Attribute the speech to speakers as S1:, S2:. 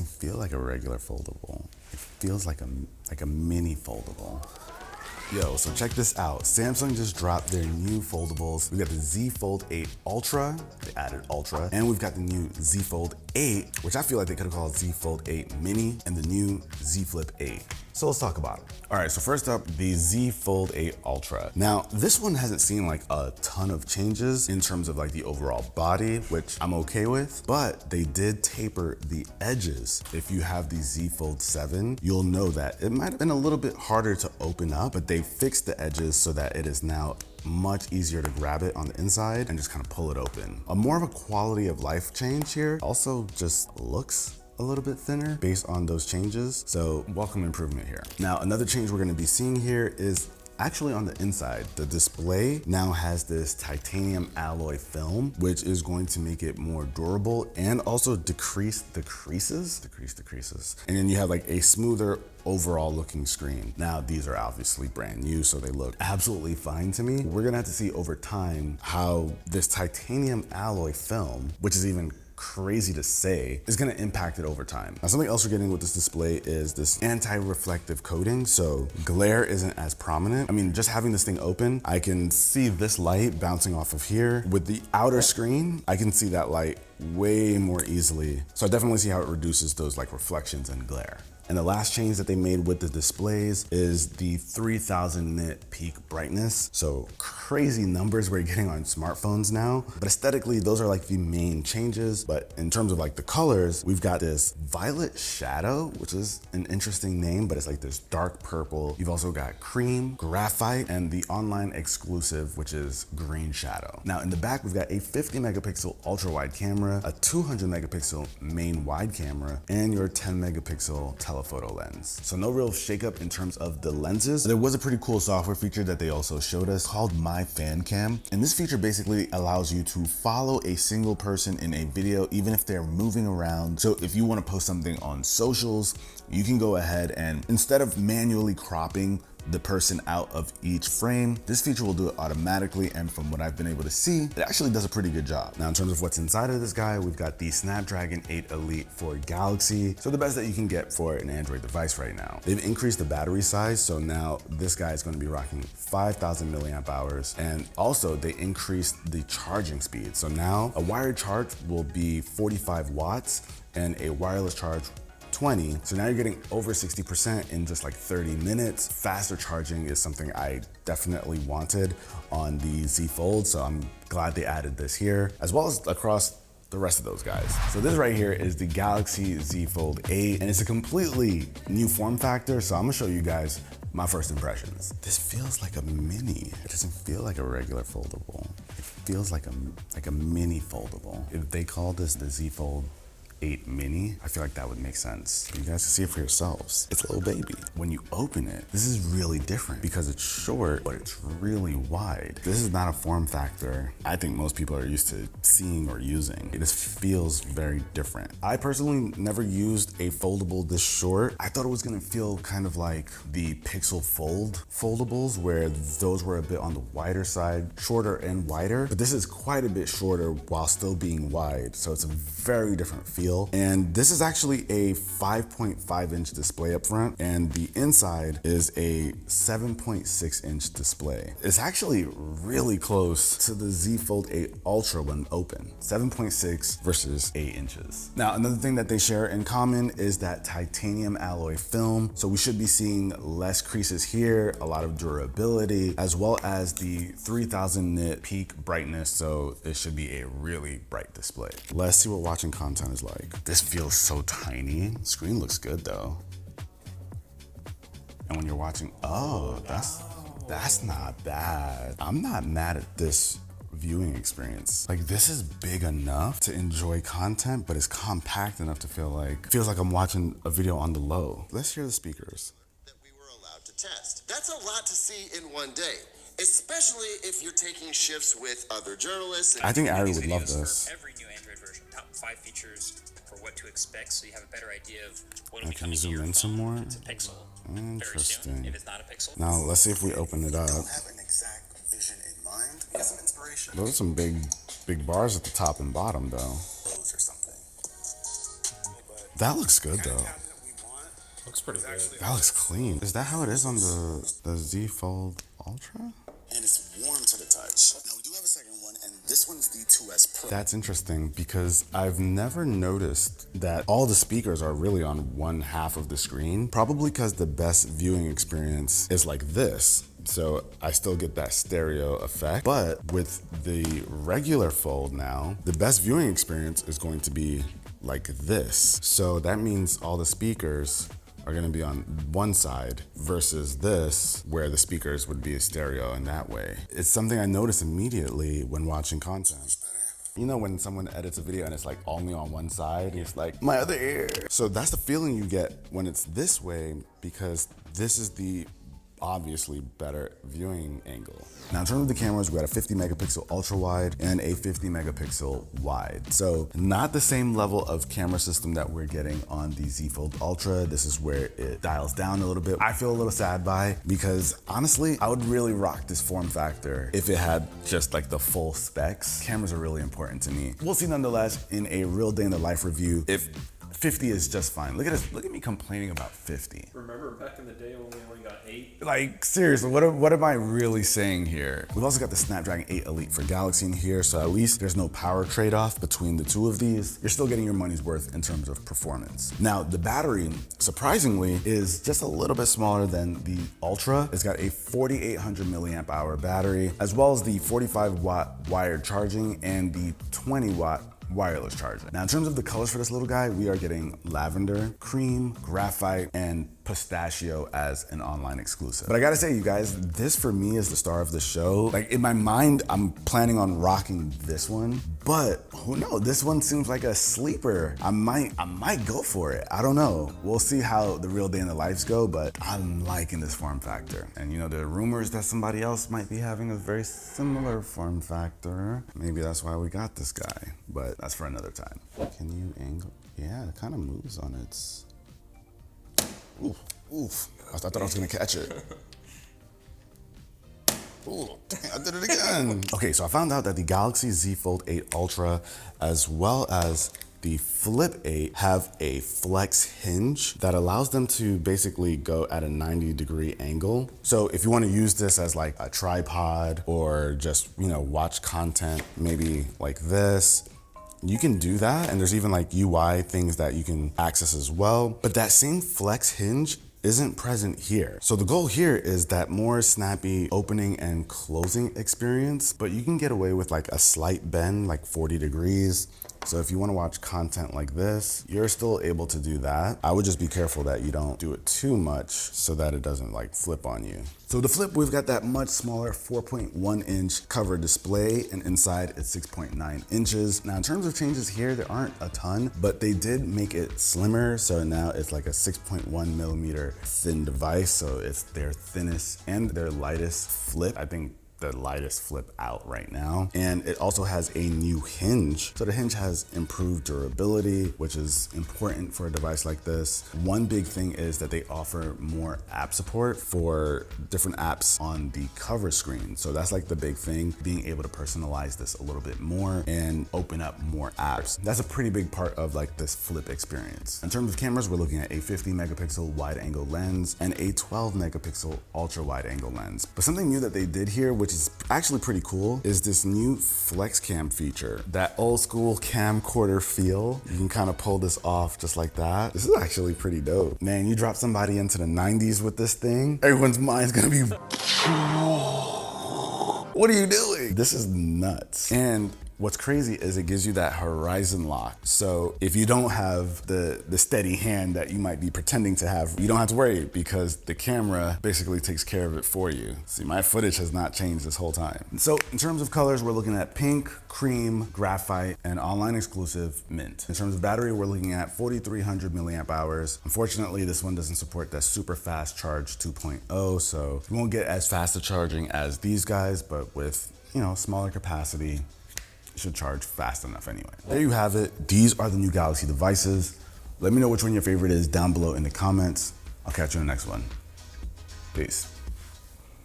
S1: doesn't feel like a regular foldable. It feels like a mini foldable. Yo, so check this out. Samsung just dropped their new foldables. We've got the Z Fold8 Ultra, they added Ultra, and we've got the new Z Fold 8, which I feel like they could have called Z Fold 8 Mini, and the new Z Flip 8. So let's talk about them. All right, so first up, the Z Fold 8 Ultra. Now, this one hasn't seen like a ton of changes in terms of like the overall body, which I'm okay with, but they did taper the edges. If you have the Z Fold 7, you'll know that it might have been a little bit harder to open up, but they fixed the edges so that it is now much easier to grab it on the inside and just kind of pull it open. A more of a quality of life change here. Also just looks a little bit thinner based on those changes. So welcome improvement here. Now, another change we're gonna be seeing here is actually on the inside. The display now has this titanium alloy film, which is going to make it more durable and also decrease the creases. And then you have like a smoother overall looking screen. Now, these are obviously brand new, so they look absolutely fine to me. We're gonna have to see over time how this titanium alloy film, which is even crazy to say, is gonna impact it over time. Now, something else we're getting with this display is this anti-reflective coating, so glare isn't as prominent. I mean, just having this thing open, I can see this light bouncing off of here. With the outer screen, I can see that light way more easily. So I definitely see how it reduces those like reflections and glare. And the last change that they made with the displays is the 3000 nit peak brightness. So crazy numbers we're getting on smartphones now. But aesthetically, those are like the main changes. But in terms of like the colors, we've got this violet shadow, which is an interesting name, but it's like this dark purple. You've also got cream, graphite, and the online exclusive, which is green shadow. Now in the back, we've got a 50 megapixel ultra wide camera, a 200 megapixel main wide camera, and your 10 megapixel telephoto lens. So no real shakeup in terms of the lenses. There was a pretty cool software feature that they also showed us called My Fan Cam. And this feature basically allows you to follow a single person in a video, even if they're moving around. So if you want to post something on socials, you can go ahead and instead of manually cropping the person out of each frame, this feature will do it automatically, and from what I've been able to see, it actually does a pretty good job. Now in terms of what's inside of this guy, we've got the Snapdragon 8 Elite for Galaxy, so the best that you can get for an Android device right now. They've increased the battery size, so now this guy is going to be rocking 5000 milliamp hours, and also they increased the charging speed. So now a wired charge will be 45 watts and a wireless charge 20. So now you're getting over 60% in just like 30 minutes. Faster charging is something I definitely wanted on the Z Fold, so I'm glad they added this here, as well as across the rest of those guys. So this right here is the Galaxy Z Fold 8, and it's a completely new form factor, so I'm gonna show you guys my first impressions. This feels like a mini. It doesn't feel like a regular foldable. It feels like a mini foldable. If they called this the Z Fold 8 Mini, I feel like that would make sense. You guys can see it for yourselves. It's a little baby. When you open it, this is really different because it's short, but it's really wide. This is not a form factor I think most people are used to seeing or using. It just feels very different. I personally never used a foldable this short. I thought it was gonna feel kind of like the Pixel Fold foldables, where those were a bit on the wider side, shorter and wider, but this is quite a bit shorter while still being wide. So it's a very different feel. And this is actually a 5.5 inch display up front, and the inside is a 7.6 inch display. It's actually really close to the Z Fold 8 Ultra when open, 7.6 versus 8 inches. Now, another thing that they share in common is that titanium alloy film. So we should be seeing less creases here, a lot of durability, as well as the 3000 nit peak brightness. So it should be a really bright display. Let's see what watching content is like. This feels so tiny. Screen looks good though. And when you're watching, oh, that's not bad. I'm not mad at this viewing experience. Like, this is big enough to enjoy content, but it's compact enough to feels like I'm watching a video on the low. Let's hear the speakers.
S2: That we were allowed to test. That's a lot to see in one day, especially if you're taking shifts with other journalists.
S1: I think Ari would love this.
S3: For every new Android version, top 5 features for what to expect, so you have a better idea of what will be
S1: Can
S3: coming to
S1: zoom
S3: your
S1: in some more?
S3: It's a Pixel.
S1: Interesting.
S3: Very soon, if it's not a Pixel.
S1: Now let's see if we open it up.
S2: Don't have an exact vision in mind. Get some inspiration.
S1: Those are some big bars at the top and bottom though.
S2: Or something.
S1: That looks good though.
S4: Looks pretty good.
S1: That looks clean. Is that how it is on the Z Fold Ultra?
S2: And it's warm to the touch. Now we do have a second one, and this one's the 2S Pro.
S1: That's interesting because I've never noticed that all the speakers are really on one half of the screen. Probably because the best viewing experience is like this. So I still get that stereo effect. But with the regular Fold now, the best viewing experience is going to be like this. So that means all the speakers are gonna be on one side versus this, where the speakers would be a stereo in that way. It's something I notice immediately when watching content. You know when someone edits a video and it's like only on one side, it's like, my other ear. So that's the feeling you get when it's this way, because this is the obviously better viewing angle. Now in terms of the cameras, we got a 50 megapixel ultra wide and a 50 megapixel wide. So not the same level of camera system that we're getting on the Z Fold Ultra. This is where it dials down a little bit. I feel a little sad by, because honestly, I would really rock this form factor if it had just like the full specs. Cameras are really important to me. We'll see nonetheless in a real day in the life review if 50 is just fine. Look at this, look at me complaining about 50.
S4: Remember back in the day when we only got 8?
S1: Like seriously, what am I really saying here? We've also got the Snapdragon 8 Elite for Galaxy in here, so at least there's no power trade-off between the two of these. You're still getting your money's worth in terms of performance. Now, the battery, surprisingly, is just a little bit smaller than the Ultra. It's got a 4,800 milliamp hour battery, as well as the 45 watt wired charging and the 20 watt wireless charging. Now in terms of the colors for this little guy, we are getting lavender, cream, graphite, and pistachio as an online exclusive. But I gotta say, you guys, this for me is the star of the show. Like in my mind, I'm planning on rocking this one, but who knows? This one seems like a sleeper. I might go for it. I don't know. We'll see how the real day in the lives go, but I'm liking this form factor. And you know, there are rumors that somebody else might be having a very similar form factor. Maybe that's why we got this guy, but that's for another time. Can you angle? Yeah, it kind of moves on its. Oof, oof. I thought I was gonna catch it. Ooh, dang, I did it again. Okay, so I found out that the Galaxy Z Fold8 Ultra, as well as the Flip 8, have a flex hinge that allows them to basically go at a 90-degree angle. So if you want to use this as like a tripod or just, you know, watch content maybe like this, you can do that, and there's even like UI things that you can access as well. But that same flex hinge isn't present here. So the goal here is that more snappy opening and closing experience, but you can get away with like a slight bend, like 40 degrees. So if you want to watch content like this, you're still able to do that. I would just be careful that you don't do it too much so that it doesn't like flip on you. So the Flip, we've got that much smaller 4.1 inch cover display, and inside it's 6.9 inches. Now in terms of changes here, there aren't a ton, but they did make it slimmer. So now it's like a 6.1 millimeter thin device. So it's their thinnest and their lightest Flip. I think the lightest Flip out right now. And it also has a new hinge. So the hinge has improved durability, which is important for a device like this. One big thing is that they offer more app support for different apps on the cover screen. So that's like the big thing, being able to personalize this a little bit more and open up more apps. That's a pretty big part of like this Flip experience. In terms of cameras, we're looking at a 50 megapixel wide angle lens and a 12 megapixel ultra wide angle lens. But something new that they did here, which is actually pretty cool, is this new flex cam feature. That old school camcorder feel. You can kind of pull this off just like that. This is actually pretty dope. Man, you drop somebody into the 90s with this thing, everyone's mind's gonna be, what are you doing? This is nuts. And what's crazy is it gives you that horizon lock. So if you don't have the steady hand that you might be pretending to have, you don't have to worry because the camera basically takes care of it for you. See, my footage has not changed this whole time. So in terms of colors, we're looking at pink, cream, graphite, and online exclusive mint. In terms of battery, we're looking at 4,300 milliamp hours. Unfortunately, this one doesn't support that super fast charge 2.0, so you won't get as fast a charging as these guys, but with, you know, smaller capacity, should charge fast enough anyway. There you have it. These are the new Galaxy devices. Let me know which one your favorite is down below in the comments. I'll catch you in the next one. Peace.